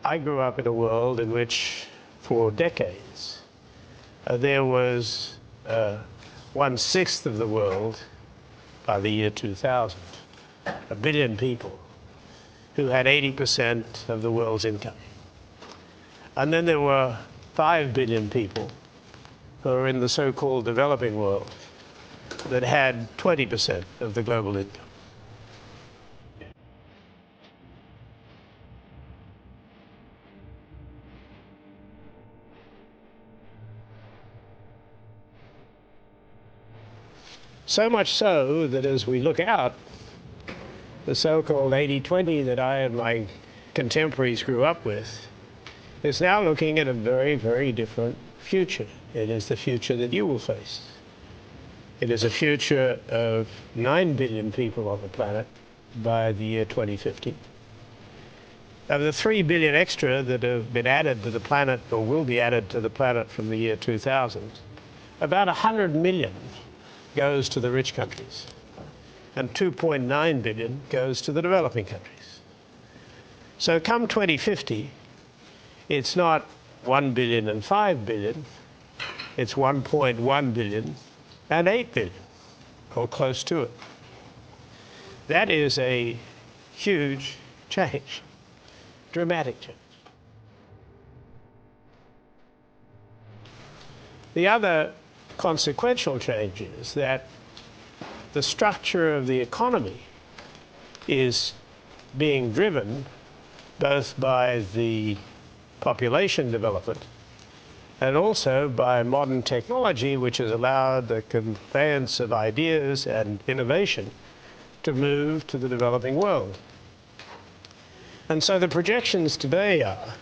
I grew up in a world in which, for decades, there was 1/6 of the world by the year 2000, 1 billion people, who had 80% of the world's income. And then there were 5 billion people who are in the so-called developing world that had 20% of the global income. So much so that as we look out, the so-called 80-20 that I and my contemporaries grew up with is now looking at a very, very different future. It is the future that you will face. It is a future of 9 billion people on the planet by the year 2050. Of the 3 billion extra that have been added to the planet or will be added to the planet from the year 2000, about 100 million goes to the rich countries, and 2.9 billion goes to the developing countries. So come 2050, it's not 1 billion and 5 billion, it's 1.1 billion and 8 billion, or close to it. That is a huge change, dramatic change. The other consequential change is that the structure of the economy is being driven both by the population development and also by modern technology, which has allowed the conveyance of ideas and innovation to move to the developing world. And so the projections today are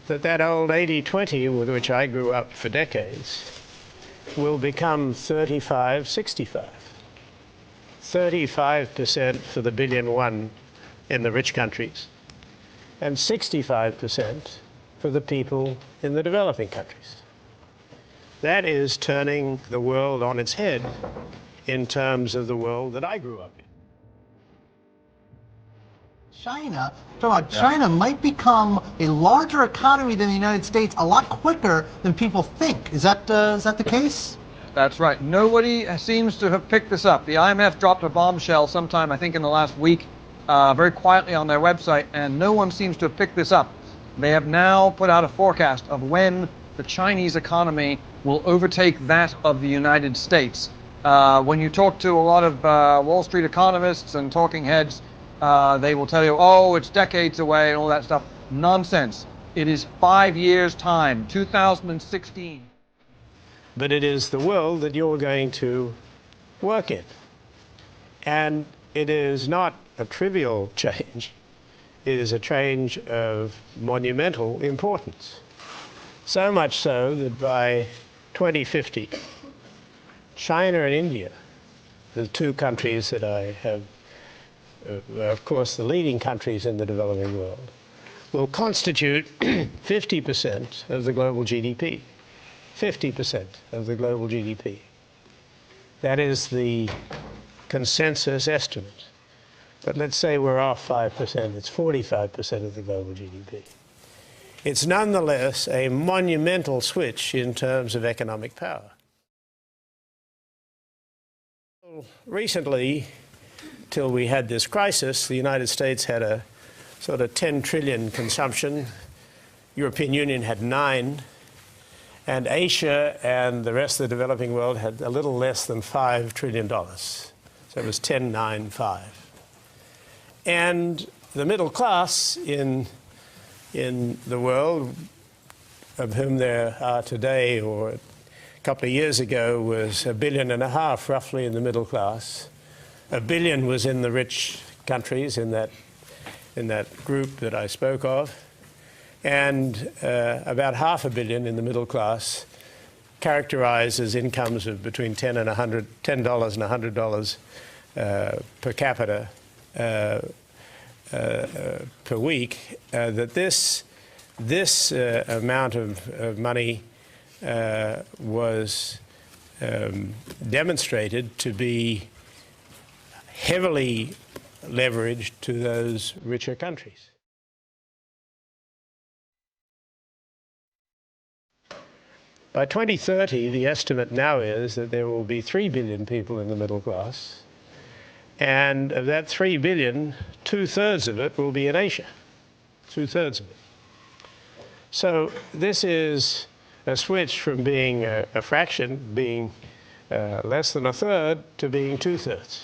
that that old 80-20 with which I grew up for decades will become 35-65. 35% for the 1 billion in the rich countries, and 65% for the people in the developing countries. That is turning the world on its head in terms of the world that I grew up in. China might become a larger economy than the United States a lot quicker than people think. Is that the case? That's right. Nobody seems to have picked this up. The IMF dropped a bombshell sometime, I think, in the last week, very quietly on their website, and no one seems to have picked this up. They have now put out a forecast of when the Chinese economy will overtake that of the United States. When you talk to a lot of Wall Street economists and talking heads, they will tell you, oh, it's decades away and all that stuff. Nonsense. It is 5 years' time, 2016. But it is the world that you're going to work in. And it is not a trivial change. It is a change of monumental importance. So much so that by 2050, China and India, the two countries that I have, of course, the leading countries in the developing world, will constitute 50% of the global GDP. 50% of the global GDP. That is the consensus estimate. But let's say we're off 5%, it's 45% of the global GDP. It's nonetheless a monumental switch in terms of economic power. Recently, till we had this crisis, the United States had a sort of 10 trillion consumption. European Union had 9. And Asia and the rest of the developing world had a little less than $5 trillion. So it was 10, 9, 5. And the middle class in the world, of whom there are today, or a couple of years ago, was 1.5 billion roughly in the middle class. 1 billion was in the rich countries, in that group that I spoke of. And about $500 million in the middle class, characterized as incomes of between $10 and $100 per capita per week. That this amount of money was demonstrated to be heavily leveraged to those richer countries. By 2030, the estimate now is that there will be 3 billion people in the middle class. And of that 3 billion, 2/3 of it will be in Asia. 2/3 of it. So this is a switch from being a fraction, being less than a third, to being 2/3.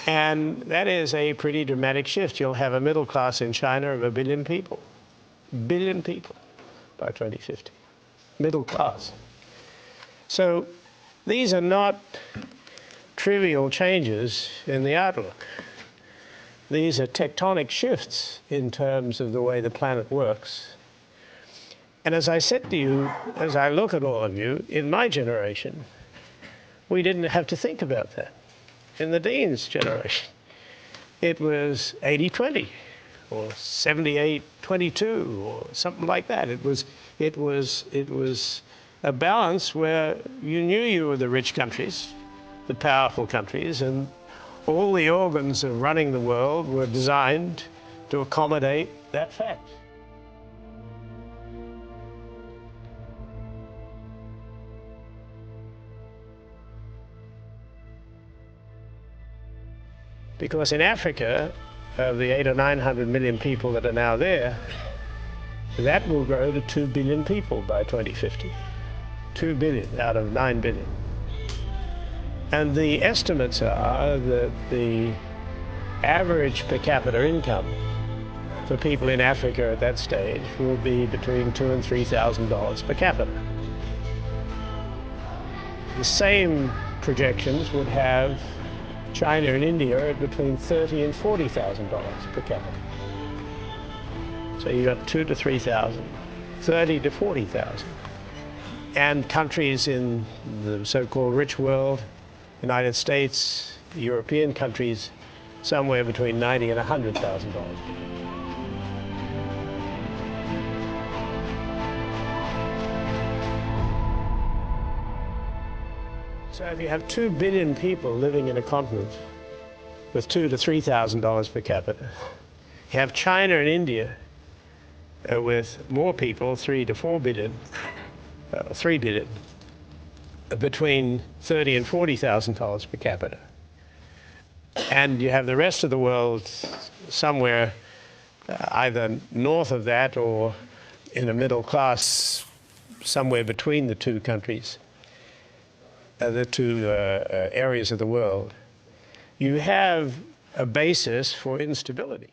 And that is a pretty dramatic shift. You'll have a middle class in China of 1 billion people. Billion people by 2050. Middle class. So these are not trivial changes in the outlook. These are tectonic shifts in terms of the way the planet works. And as I said to you, as I look at all of you, in my generation, we didn't have to think about that. In the Dean's generation, it was 80-20 or 78-22 or something like that. It was a balance where you knew you were the rich countries, the powerful countries, and all the organs of running the world were designed to accommodate that fact. Because in Africa, of the 800 or 900 million people that are now there, that will grow to 2 billion people by 2050. 2 billion out of 9 billion. And the estimates are that the average per capita income for people in Africa at that stage will be between $2,000 and $3,000 per capita. The same projections would have China and India at between $30,000 and $40,000 per capita. So you got 2,000 to 3,000, 30,000 to 40,000. And countries in the so-called rich world, United States, European countries, somewhere between $90,000 and $100,000. So if you have 2 billion people living in a continent with $2,000 to $3,000 per capita, you have China and India with more people, 3 to 4 billion, 3 billion, between $30,000 and $40,000 per capita. And you have the rest of the world somewhere either north of that or in the middle class, somewhere between the two countries. The two areas of the world, you have a basis for instability.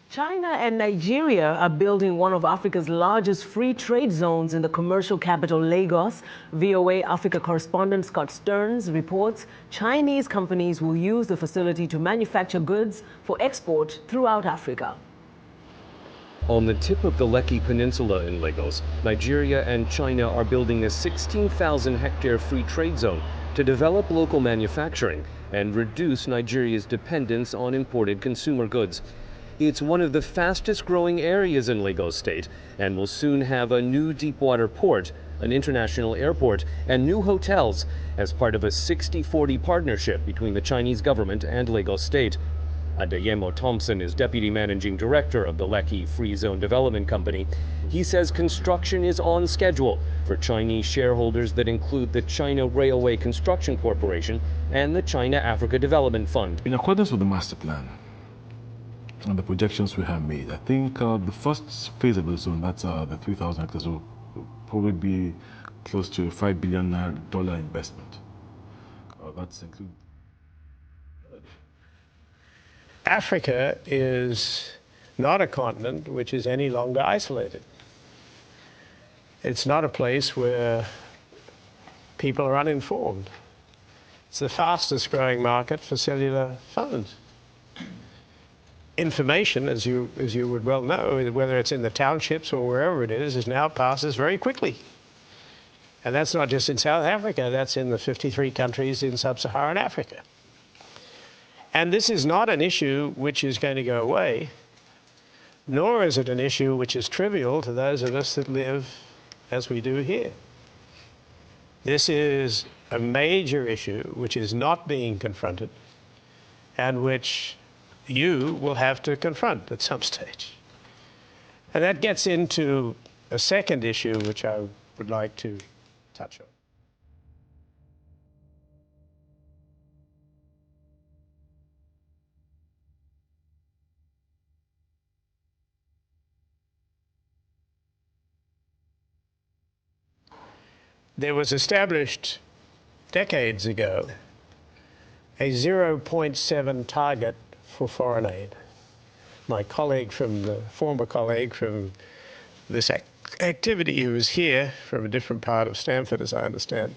China and Nigeria are building one of Africa's largest free trade zones in the commercial capital, Lagos. VOA Africa correspondent Scott Stearns reports Chinese companies will use the facility to manufacture goods for export throughout Africa. On the tip of the Lekki Peninsula in Lagos, Nigeria and China are building a 16,000-hectare free trade zone to develop local manufacturing and reduce Nigeria's dependence on imported consumer goods. It's one of the fastest-growing areas in Lagos State and will soon have a new deepwater port, an international airport, and new hotels as part of a 60-40 partnership between the Chinese government and Lagos State. Adeyemo Thompson is Deputy Managing Director of the Lekki Free Zone Development Company. He says construction is on schedule for Chinese shareholders that include the China Railway Construction Corporation and the China Africa Development Fund. In accordance with the master plan and the projections we have made, I think the first phase of the zone, that's the 3,000 hectares, will probably be close to $5 billion investment. That's included. Africa is not a continent which is any longer isolated. It's not a place where people are uninformed. It's the fastest growing market for cellular phones. Information, as you would well know, whether it's in the townships or wherever it is now passes very quickly. And that's not just in South Africa, that's in the 53 countries in sub-Saharan Africa. And this is not an issue which is going to go away, nor is it an issue which is trivial to those of us that live as we do here. This is a major issue which is not being confronted and which you will have to confront at some stage. And that gets into a second issue which I would like to touch on. There was established decades ago a 0.7 target for foreign aid. My colleague from the former colleague from this activity who is here from a different part of Stanford, as I understand,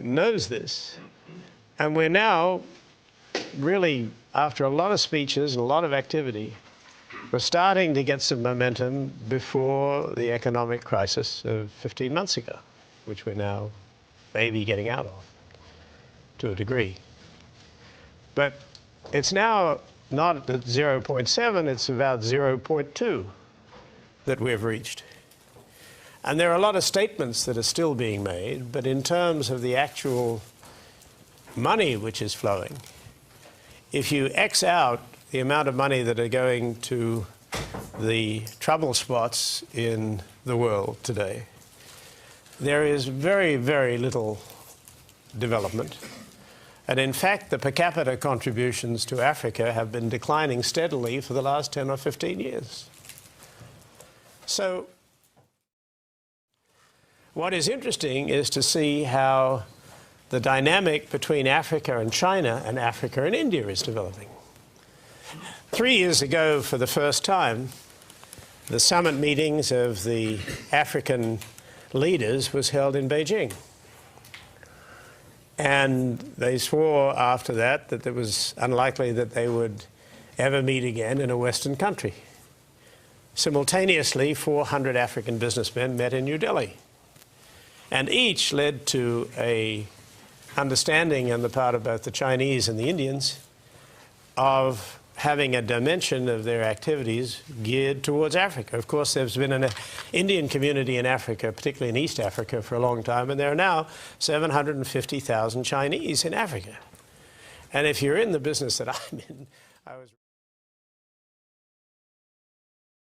knows this. And we're now really, after a lot of speeches and a lot of activity, we're starting to get some momentum before the economic crisis of 15 months ago, which we're now maybe getting out of to a degree. But it's now not at 0.7, it's about 0.2 that we've reached. And there are a lot of statements that are still being made, but in terms of the actual money which is flowing, if you X out the amount of money that are going to the trouble spots in the world today, there is very, very little development. And in fact, the per capita contributions to Africa have been declining steadily for the last 10 or 15 years. So what is interesting is to see how the dynamic between Africa and China and Africa and India is developing. 3 years ago, for the first time, the summit meetings of the African leaders was held in Beijing. And they swore after that that it was unlikely that they would ever meet again in a Western country. Simultaneously, 400 African businessmen met in New Delhi. And each led to an understanding on the part of both the Chinese and the Indians of having a dimension of their activities geared towards Africa. Of course, there's been an Indian community in Africa, particularly in East Africa, for a long time, and there are now 750,000 Chinese in Africa. And if you're in the business that I'm in, I was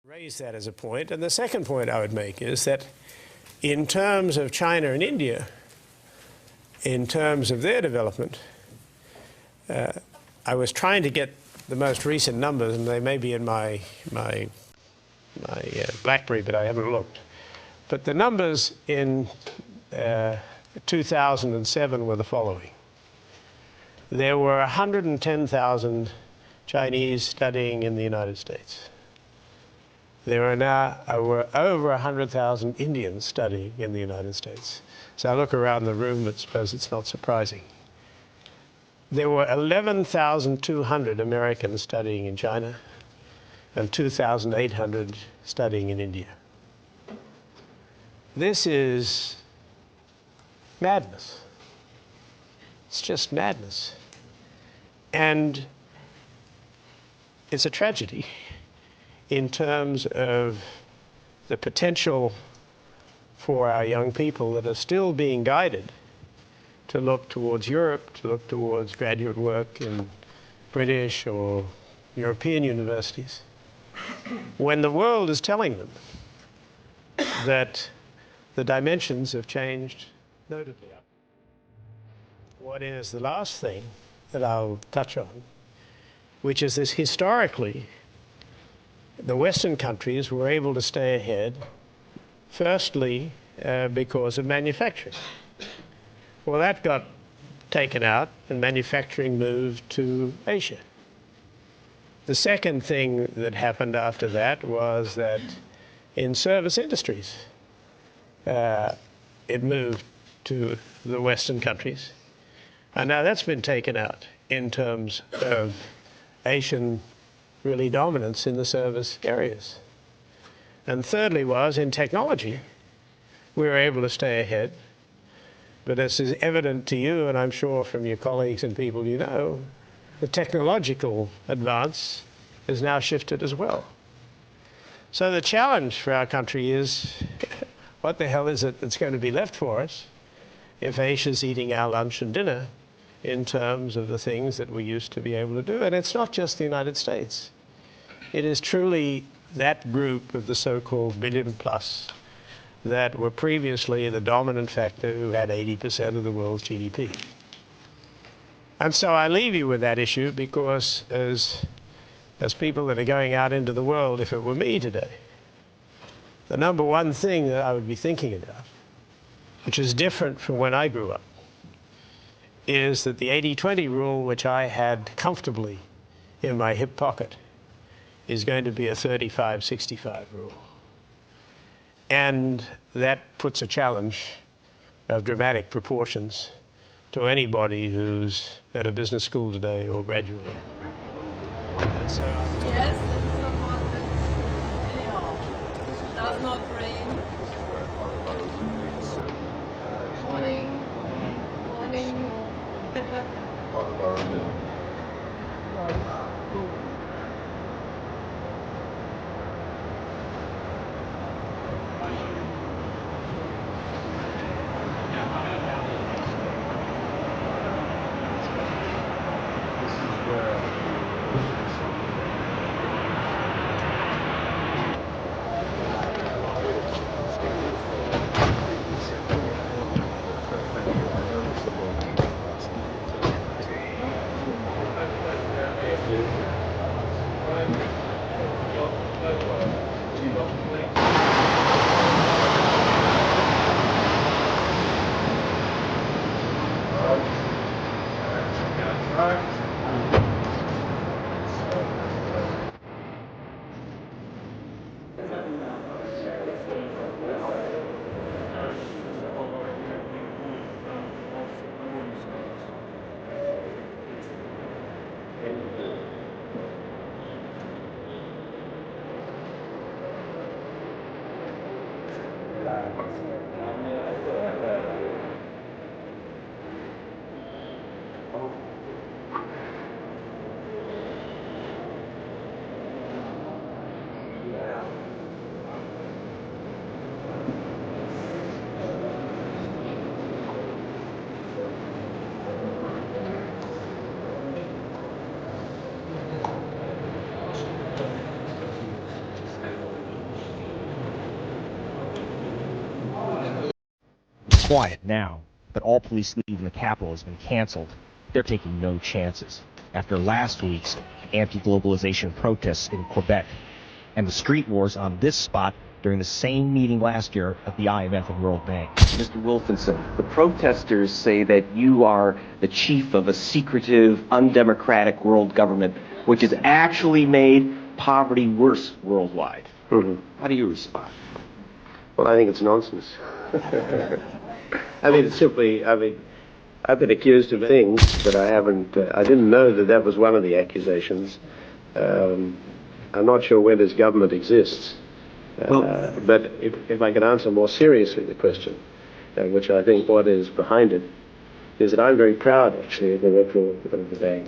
raise that as a point. And the second point I would make is that in terms of China and India, in terms of their development, I was trying to get the most recent numbers, and they may be in my BlackBerry, but I haven't looked. But the numbers in 2007 were the following. There were 110,000 Chinese studying in the United States. There are now over 100,000 Indians studying in the United States. So I look around the room, I suppose it's not surprising. There were 11,200 Americans studying in China and 2,800 studying in India. This is madness. It's just madness. And it's a tragedy in terms of the potential for our young people that are still being guided to look towards Europe, to look towards graduate work in British or European universities, when the world is telling them that the dimensions have changed notably. What is the last thing that I'll touch on, which is this: historically, the Western countries were able to stay ahead, firstly, because of manufacturing. Well, that got taken out, and manufacturing moved to Asia. The second thing that happened after that was that in service industries, it moved to the Western countries. And now that's been taken out in terms of Asian really dominance in the service areas. And thirdly was in technology, we were able to stay ahead. But as is evident to you, and I'm sure from your colleagues and people you know, the technological advance has now shifted as well. So the challenge for our country is, what the hell is it that's going to be left for us if Asia's eating our lunch and dinner in terms of the things that we used to be able to do? And it's not just the United States. It is truly that group of the so-called billion plus that were previously the dominant factor who had 80% of the world's GDP. And so I leave you with that issue because as people that are going out into the world, if it were me today, the number one thing that I would be thinking about, which is different from when I grew up, is that the 80-20 rule, which I had comfortably in my hip pocket, is going to be a 35-65 rule. And that puts a challenge of dramatic proportions to anybody who's at a business school today or graduating. And so, yes, someone that anyhow does not rain. Morning. Morning. Quiet now, but all police leaving the capital has been canceled. They're taking no chances after last week's anti-globalization protests in Quebec and the street wars on this spot during the same meeting last year of the IMF and World Bank. Mr. Wilkinson, the protesters say that you are the chief of a secretive, undemocratic world government, which has actually made poverty worse worldwide. How do you respond? Well, I think it's nonsense. I mean, it's simply, I've been accused of things, but I didn't know that that was one of the accusations. I'm not sure where this government exists. But if I could answer more seriously the question, which I think what is behind it, is that I'm very proud, actually, of the record of the bank.